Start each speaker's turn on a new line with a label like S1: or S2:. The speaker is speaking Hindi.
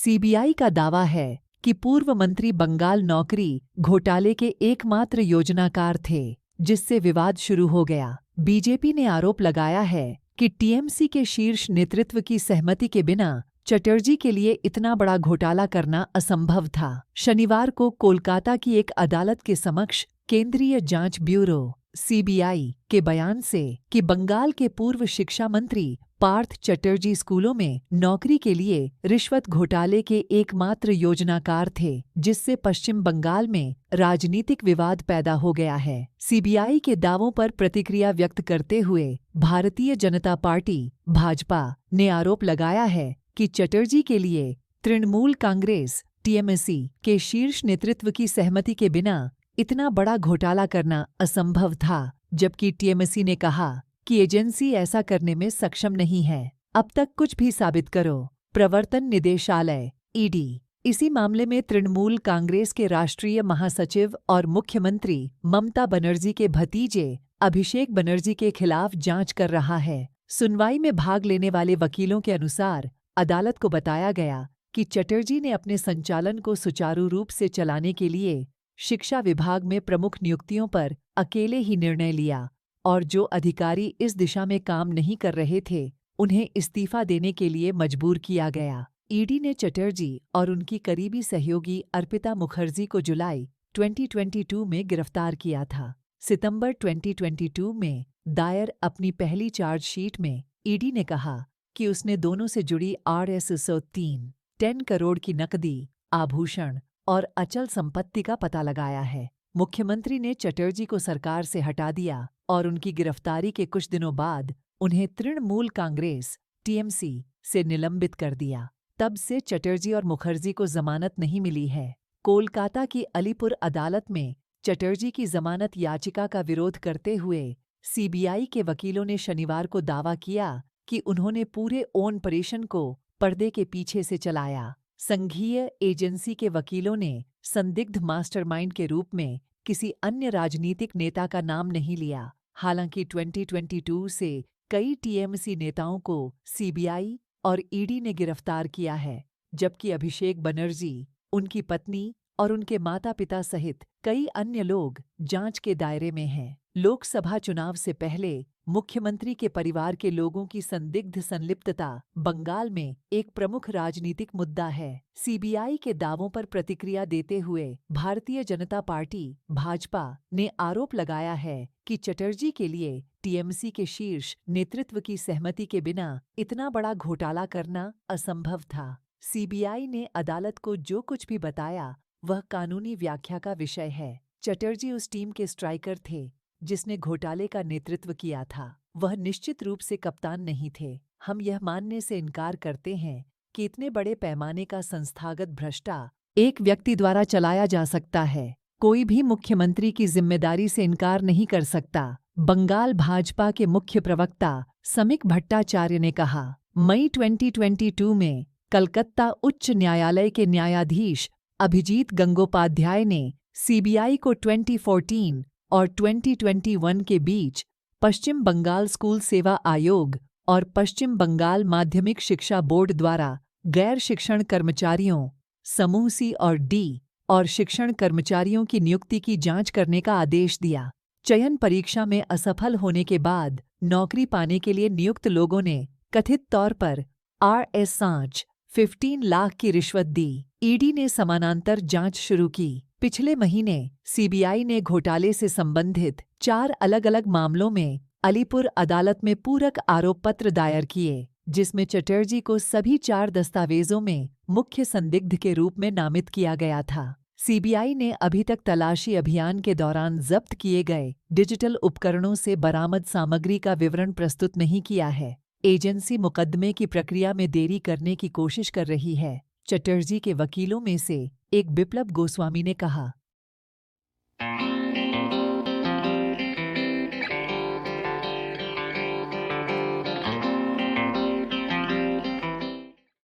S1: सीबीआई का दावा है कि पूर्व मंत्री बंगाल नौकरी घोटाले के एकमात्र योजनाकार थे, जिससे विवाद शुरू हो गया। बीजेपी ने आरोप लगाया है कि टीएमसी के शीर्ष नेतृत्व की सहमति के बिना चटर्जी के लिए इतना बड़ा घोटाला करना असंभव था। शनिवार को कोलकाता की एक अदालत के समक्ष केंद्रीय जांच ब्यूरो सीबीआई के बयान से कि बंगाल के पूर्व शिक्षा मंत्री पार्थ चटर्जी स्कूलों में नौकरी के लिए रिश्वत घोटाले के एकमात्र योजनाकार थे, जिससे पश्चिम बंगाल में राजनीतिक विवाद पैदा हो गया है। सीबीआई के दावों पर प्रतिक्रिया व्यक्त करते हुए भारतीय जनता पार्टी भाजपा ने आरोप लगाया है कि चटर्जी के लिए तृणमूल कांग्रेस टीएमसी के शीर्ष नेतृत्व की सहमति के बिना इतना बड़ा घोटाला करना असंभव था, जबकि टीएमसी ने कहा कि एजेंसी ऐसा करने में सक्षम नहीं है। अब तक कुछ भी साबित करो। प्रवर्तन निदेशालय ईडी इसी मामले में तृणमूल कांग्रेस के राष्ट्रीय महासचिव और मुख्यमंत्री ममता बनर्जी के भतीजे अभिषेक बनर्जी के खिलाफ जांच कर रहा है। सुनवाई में भाग लेने वाले वकीलों के अनुसार अदालत को बताया गया कि चटर्जी ने अपने संचालन को सुचारू रूप से चलाने के लिए शिक्षा विभाग में प्रमुख नियुक्तियों पर अकेले ही निर्णय लिया और जो अधिकारी इस दिशा में काम नहीं कर रहे थे, उन्हें इस्तीफा देने के लिए मजबूर किया गया। ईडी ने चटर्जी और उनकी करीबी सहयोगी अर्पिता मुखर्जी को जुलाई 2022 में गिरफ्तार किया था। सितंबर 2022 में दायर अपनी पहली चार्जशीट में ईडी ने कहा कि उसने दोनों से जुड़ी RS 10 करोड़ की नकदी, आभूषण और अचल संपत्ति का पता लगाया है। मुख्यमंत्री ने चटर्जी को सरकार से हटा दिया और उनकी गिरफ्तारी के कुछ दिनों बाद उन्हें तृणमूल कांग्रेस टीएमसी से निलंबित कर दिया। तब से चटर्जी और मुखर्जी को जमानत नहीं मिली है। कोलकाता की अलीपुर अदालत में चटर्जी की जमानत याचिका का विरोध करते हुए सीबीआई के वकीलों ने शनिवार को दावा किया कि उन्होंने पूरे ऑपरेशन को पर्दे के पीछे से चलाया। संघीय एजेंसी के वकीलों ने संदिग्ध मास्टरमाइंड के रूप में किसी अन्य राजनीतिक नेता का नाम नहीं लिया। हालांकि 2022 से कई टीएमसी नेताओं को सीबीआई और ईडी ने गिरफ्तार किया है, जबकि अभिषेक बनर्जी, उनकी पत्नी और उनके माता-पिता सहित कई अन्य लोग जांच के दायरे में हैं। लोकसभा चुनाव से पहले मुख्यमंत्री के परिवार के लोगों की संदिग्ध संलिप्तता बंगाल में एक प्रमुख राजनीतिक मुद्दा है। सीबीआई के दावों पर प्रतिक्रिया देते हुए भारतीय जनता पार्टी भाजपा ने आरोप लगाया है कि चटर्जी के लिए टीएमसी के शीर्ष नेतृत्व की सहमति के बिना इतना बड़ा घोटाला करना असंभव था। सीबीआई ने अदालत को जो कुछ भी बताया वह कानूनी व्याख्या का विषय है। चटर्जी उस टीम के स्ट्राइकर थे जिसने घोटाले का नेतृत्व किया था। वह निश्चित रूप से कप्तान नहीं थे। हम यह मानने से इनकार करते हैं कि इतने बड़े पैमाने का संस्थागत भ्रष्टाचार एक व्यक्ति द्वारा चलाया जा सकता है। कोई भी मुख्यमंत्री की जिम्मेदारी से इनकार नहीं कर सकता। बंगाल भाजपा के मुख्य प्रवक्ता समीक भट्टाचार्य ने कहा। मई 2022 में कलकत्ता उच्च न्यायालय के न्यायाधीश अभिजीत गंगोपाध्याय ने सीबीआई को 2014 और 2021 के बीच पश्चिम बंगाल स्कूल सेवा आयोग और पश्चिम बंगाल माध्यमिक शिक्षा बोर्ड द्वारा गैर शिक्षण कर्मचारियों समूह C और D और शिक्षण कर्मचारियों की नियुक्ति की जांच करने का आदेश दिया। चयन परीक्षा में असफल होने के बाद नौकरी पाने के लिए नियुक्त लोगों ने कथित तौर पर RS 15 लाख की रिश्वत दी। ईडी ने समानांतर जांच शुरू की। पिछले महीने सीबीआई ने घोटाले से संबंधित 4 अलग-अलग मामलों में अलीपुर अदालत में पूरक आरोप पत्र दायर किए, जिसमें चटर्जी को सभी 4 दस्तावेजों में मुख्य संदिग्ध के रूप में नामित किया गया था। सीबीआई ने अभी तक तलाशी अभियान के दौरान जब्त किए गए डिजिटल उपकरणों से बरामद सामग्री का विवरण प्रस्तुत नहीं किया है। एजेंसी मुकदमे की प्रक्रिया में देरी करने की कोशिश कर रही है, चटर्जी के वकीलों में से एक बिप्लब गोस्वामी ने कहा।